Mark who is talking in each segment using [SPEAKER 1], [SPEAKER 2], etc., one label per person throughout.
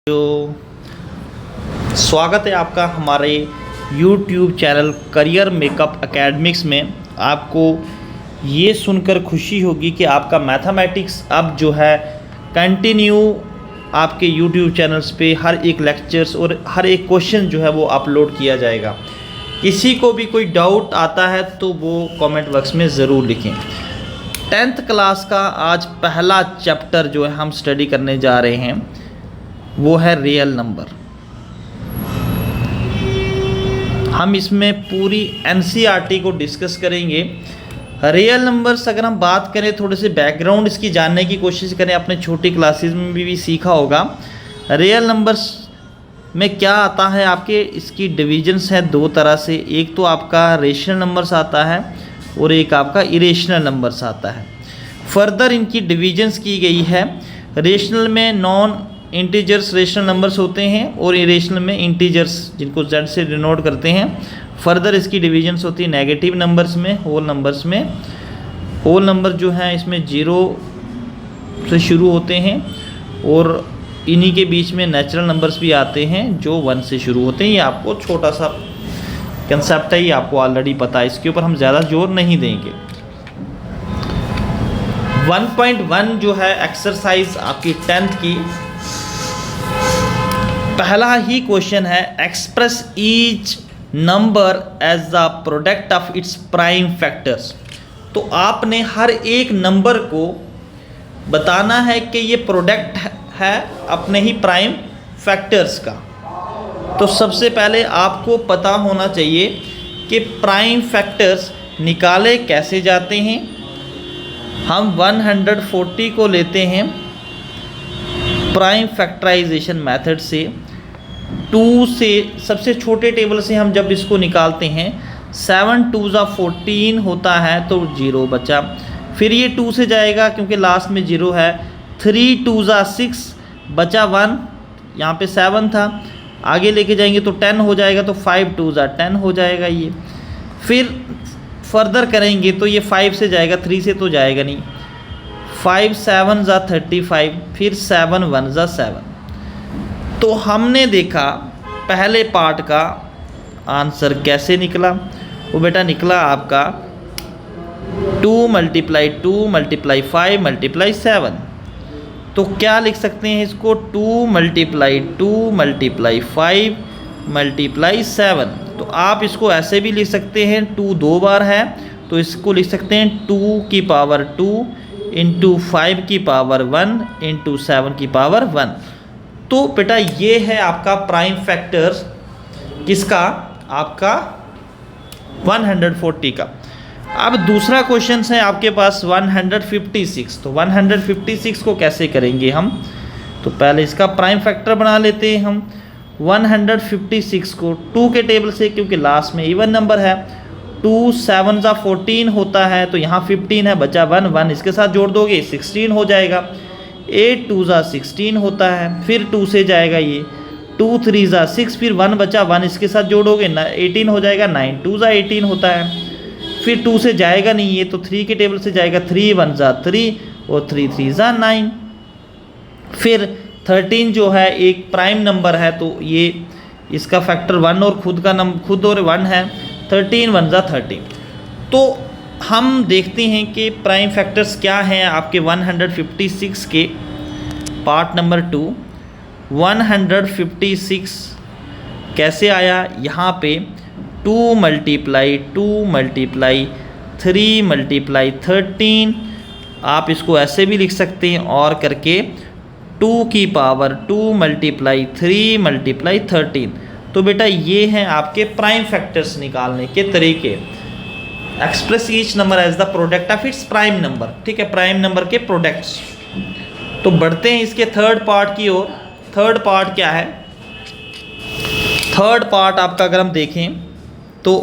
[SPEAKER 1] तो स्वागत है आपका हमारे YouTube channel career makeup academics में। आपको ये सुनकर खुशी होगी कि आपका मैथमेटिक्स अब जो है कंटिन्यू आपके YouTube चैनल्स पे हर एक लेक्चर्स और हर एक क्वेश्चन जो है वो अपलोड किया जाएगा। किसी को भी कोई डाउट आता है तो वो कमेंट बॉक्स में ज़रूर लिखें। 10th क्लास का आज पहला चैप्टर जो है हम स्टडी करने जा रहे हैं वो है रियल नंबर। हम इसमें पूरी एनसीईआरटी को डिस्कस करेंगे। रियल नंबर्स अगर हम बात करें, थोड़े से बैकग्राउंड इसकी जानने की कोशिश करें, अपने छोटी क्लासेस में भी सीखा होगा। रियल नंबर्स में क्या आता है, आपके इसकी डिविजन्स हैं दो तरह से। एक तो आपका रेशनल नंबर्स आता है और एक आपका इरेशनल नंबर्स आता है। फर्दर इनकी डिविजन्स की गई है। रेशनल में नॉन इंटीजर्स रेशनल नंबर्स होते हैं और इरेशनल में इंटीजर्स जिनको जेड से डिनोट करते हैं। फर्दर इसकी डिविजन्स होती है नेगेटिव नंबर्स में, होल नंबर्स में। होल नंबर जो हैं इसमें 0 से शुरू होते हैं और इन्हीं के बीच में नेचुरल नंबर्स भी आते हैं जो 1 से शुरू होते हैं। ये आपको छोटा सा कंसेप्ट है, ये आपको ऑलरेडी पता है, इसके ऊपर हम ज़्यादा जोर नहीं देंगे। 1.1 जो है एक्सरसाइज आपकी 10th की, पहला ही क्वेश्चन है express each number as the product of its prime factors. तो आपने हर एक नंबर को बताना है कि ये प्रोडक्ट है अपने ही प्राइम फैक्टर्स का। तो सबसे पहले आपको पता होना चाहिए कि प्राइम फैक्टर्स निकाले कैसे जाते हैं। हम 140 को लेते हैं प्राइम फैक्टराइजेशन मेथड से। 2 से सबसे छोटे टेबल से हम जब इसको निकालते हैं 7 2 14 होता है तो 0 बचा। फिर ये 2 से जाएगा क्योंकि लास्ट में 0 है। 3 2 6 बचा 1, यहाँ पे 7 था। आगे लेके जाएंगे तो 10 हो जाएगा, तो 5 2 10 हो जाएगा ये। फिर फर्दर करेंगे तो ये 5 से जाएगा, 3 से तो जाएगा नहीं। 5 7 35, फिर 7 1 7। तो हमने देखा पहले पार्ट का आंसर कैसे निकला। वो बेटा निकला आपका 2 × 2 × 5 × 7। तो क्या लिख सकते हैं इसको, 2 × 2 × 5 × 7। तो आप इसको ऐसे भी लिख सकते हैं, 2 2 बार है तो इसको लिख सकते हैं 2 की पावर 2 × 5 की पावर 1 × 7 की पावर 1। तो बेटा ये है आपका प्राइम फैक्टर्स किसका, आपका 140 का। अब दूसरा क्वेश्चन है आपके पास 156। तो 156 को कैसे करेंगे हम, तो पहले इसका प्राइम फैक्टर बना लेते हैं हम। 156 को 2 के टेबल से, क्योंकि लास्ट में इवन नंबर है, 2 7 14 होता है तो यहाँ 15 है, बचा 1 1 इसके साथ जोड़ दोगे 16 हो जाएगा। 8 2 16 होता है, फिर 2 से जाएगा ये, 2 3 6, फिर 1 बचा 1 इसके साथ जोड़ोगे 18 हो जाएगा। 9 2 18 होता है, फिर 2 से जाएगा नहीं ये, तो 3 के टेबल से जाएगा, 3 1 3 और 3 3 9। फिर 13 जो है एक प्राइम नंबर है तो ये इसका फैक्टर 1 और खुद और 1 है, 13 1 13। तो हम देखते हैं कि प्राइम फैक्टर्स क्या हैं आपके 156 के। पार्ट नंबर 2, 156 कैसे आया, यहाँ पे 2 × 2 × 3 × 13। आप इसको ऐसे भी लिख सकते हैं और करके 2 की पावर 2 × 3 × 13। तो बेटा ये हैं आपके प्राइम फैक्टर्स निकालने के तरीके। Express each number as the product of its prime number. ठीक है, प्राइम नंबर के प्रोडक्ट्स। तो बढ़ते हैं इसके थर्ड पार्ट की ओर। थर्ड पार्ट क्या है, थर्ड पार्ट आपका अगर हम देखें तो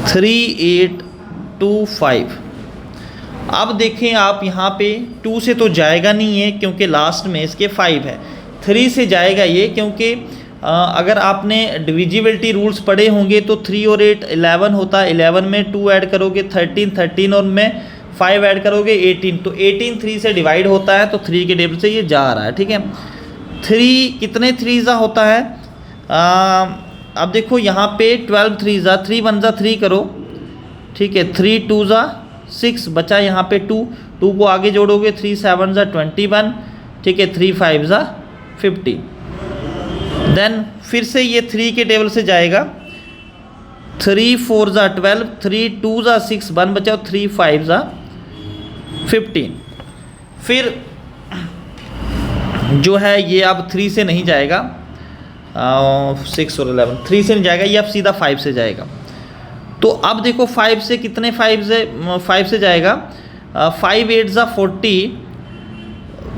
[SPEAKER 1] 3 8 2 5। अब देखें आप यहाँ पे 2 से तो जाएगा नहीं है क्योंकि लास्ट में इसके 5 है। 3 से जाएगा ये, क्योंकि अगर आपने डिविजिबिलिटी रूल्स पढ़े होंगे तो 3 और 8 11 होता है। 11 में 2 ऐड करोगे 13, 13 और में 5 ऐड करोगे 18, तो 18 3 से डिवाइड होता है, तो 3 के टेबल से ये जा रहा है, ठीक है। 3 कितने 3 ज़ा होता है, अब देखो यहाँ पे 12 3 ज़ा, 3 1 ज़ा 3 करो, ठीक है। 3 2 ज़ा 6 बचा यहाँ पे 2 को आगे जोड़ोगे, 3 7 ज़ा 21, ठीक है। 3 5 ज़ा 50। देन फिर से ये 3 के टेबल से जाएगा, 3 4 ज़ा 12, 3 2 ज़ा 6 1 बचा, 3 5 ज़ा 15। फिर जो है ये अब 3 से नहीं जाएगा, 6 और 11 3 से नहीं जाएगा, ये अब सीधा 5 से जाएगा। तो अब देखो 5 से कितने 5 से जाएगा, 5 8 ज़ा 40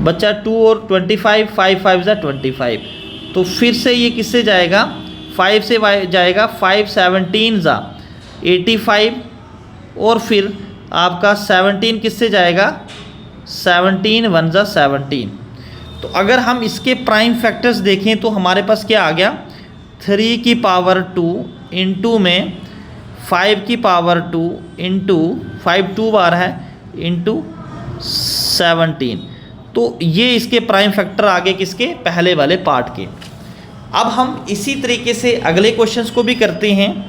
[SPEAKER 1] बच्चा 2 और 25, 5 5 ज़ा 25। तो फिर से ये किससे जाएगा, 5 से जाएगा, 5 17 ज़ा 85, और फिर आपका 17 किससे जाएगा, 17 1 ज़ा 17। तो अगर हम इसके प्राइम फैक्टर्स देखें तो हमारे पास क्या आ गया, 3 की पावर 2 इंटू में 5 की पावर 2 इंटू 5 2 बार है इंटू 17। तो ये इसके प्राइम फैक्टर आ गए किसके, पहले वाले पार्ट के। अब हम इसी तरीके से अगले क्वेश्चंस को भी करते हैं,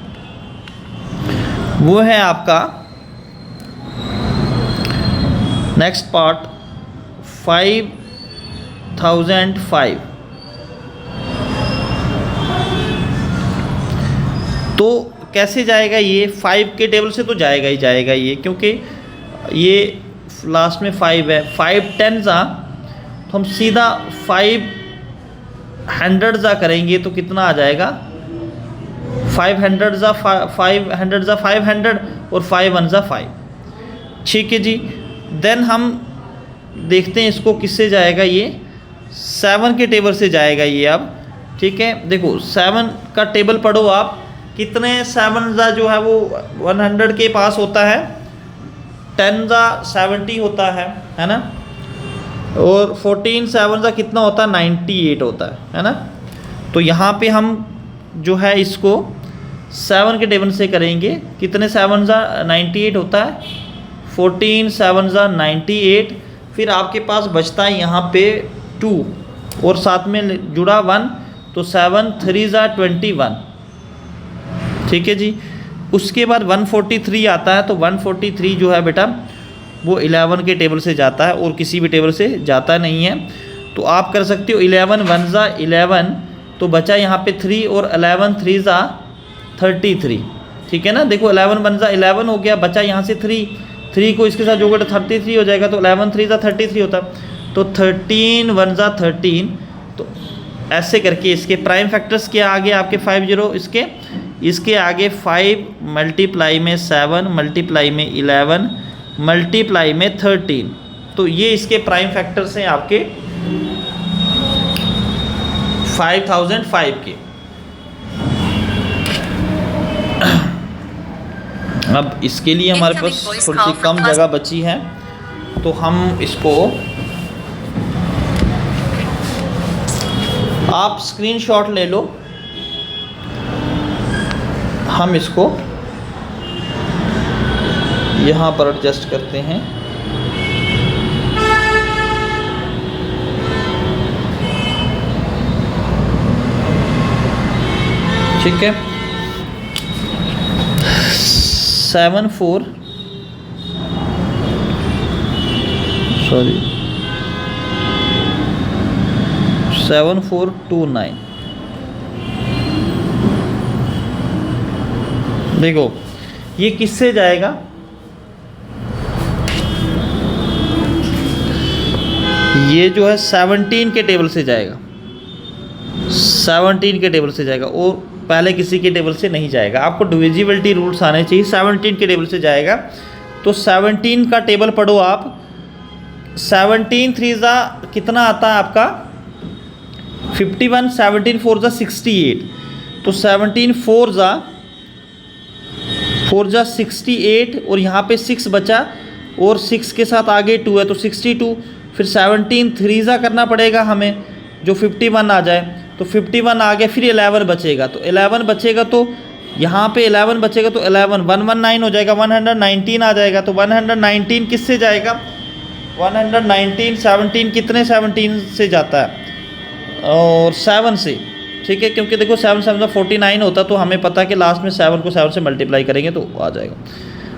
[SPEAKER 1] वो है आपका नेक्स्ट पार्ट 5005। तो कैसे जाएगा ये, 5 के टेबल से तो जाएगा ही जाएगा ये, क्योंकि ये लास्ट में 5 है। 5 10 ज़ा, तो हम सीधा 500 ज़ा करेंगे तो कितना आ जाएगा, 500 ज़ा 500 ज़ा 500 और 5 1 ज़ा 5, ठीक है जी। देन हम देखते हैं इसको किससे जाएगा, ये 7 के टेबल से जाएगा ये अब, ठीक है। देखो 7 का टेबल पढ़ो आप, कितने 7 ज़ा जो है वो 100 के पास होता है, 10 ज़ा 70 होता है ना, और 14 7 ज़ा कितना होता है, 98 होता है ना। तो यहाँ पे हम जो है इसको 7 के टेबल से करेंगे, कितने 7 ज़ा 98 होता है, 14 7 ज़ा 98। फिर आपके पास बचता है यहाँ पे 2 और साथ में जुड़ा 1, तो 7 3 ज़ा 21, ठीक है जी। उसके बाद 143 आता है, तो 143 जो है बेटा वो 11 के टेबल से जाता है और किसी भी टेबल से जाता नहीं है। तो आप कर सकते हो 11 1 ज़ा 11, तो बचा यहाँ पे 3 और 11 3 ज़ा 33, ठीक है ना। देखो 11 1 ज़ा 11 हो गया, बचा यहाँ से 3 को इसके साथ जोड़ोगे तो 33 हो जाएगा, तो 11 3 ज़ा 33 होता, तो 13 1 ज़ा 13। तो ऐसे करके इसके प्राइम फैक्टर्स क्या आगे आपके 50, इसके आगे 5 मल्टीप्लाई में 7 मल्टीप्लाई में 11 मल्टीप्लाई में 13। तो ये इसके प्राइम फैक्टर्स हैं आपके 5005 के। अब इसके लिए हमारे पास थोड़ी सी कम जगह बची है, तो हम इसको आप स्क्रीनशॉट ले लो, हम इसको यहाँ पर एडजस्ट करते हैं। ठीक है, 7429। देखो ये किससे जाएगा, ये जो है 17 के टेबल से जाएगा, 17 के टेबल से जाएगा और पहले किसी के टेबल से नहीं जाएगा। आपको डिविजिबिलिटी रूल्स आने चाहिए। 17 के टेबल से जाएगा, तो 17 का टेबल पढ़ो आप। 17 3 ज़ा कितना आता है आपका 51, 17 4 ज़ा 68, तो 17 4 ज़ा 68 और यहाँ पे 6 बचा और 6 के साथ आगे 2 है तो 62। फिर 17 3 ज़ा करना पड़ेगा हमें, जो 51 आ जाए, तो 51 आ गया। फिर 11 बचेगा, तो 11 बचेगा तो यहाँ पे 11 बचेगा तो 11 119 हो जाएगा, 119 आ जाएगा। तो 119 किससे जाएगा, 119 17 कितने 17 से जाता है और 7 से, ठीक है, क्योंकि देखो 7 7 49 होता, तो हमें पता है कि लास्ट में 7 को 7 से मल्टीप्लाई करेंगे तो आ जाएगा।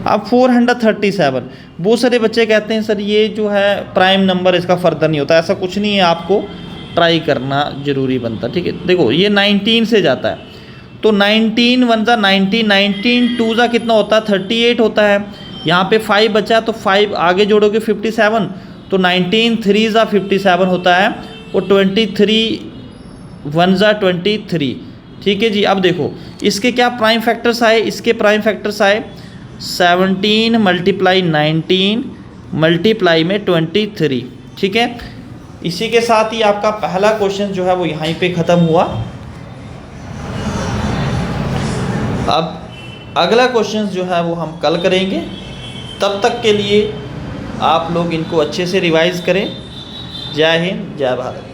[SPEAKER 1] अब 437, बहुत सारे बच्चे कहते हैं सर ये जो है प्राइम नंबर इसका फर्दर नहीं होता, ऐसा कुछ नहीं है, आपको ट्राई करना ज़रूरी बनता, ठीक है। देखो ये 19 से जाता है, तो 19 1 ज़ा 19, 19 2 ज़ा कितना होता है 38 होता है। यहाँ पे 5 बचा तो 5 आगे जोड़ोगे 57, तो 19 3 ज़ा 57 होता है, और 23 1 ज़ा 23, ठीक है जी। अब देखो इसके क्या प्राइम फैक्टर्स आए, इसके प्राइम फैक्टर्स आए 17 मल्टीप्लाई 19 मल्टीप्लाई में 23, ठीक है। इसी के साथ ही आपका पहला क्वेश्चन जो है वो यहीं पे ख़त्म हुआ। अब अगला क्वेश्चन जो है वो हम कल करेंगे, तब तक के लिए आप लोग इनको अच्छे से रिवाइज़ करें। जय हिंद, जय भारत।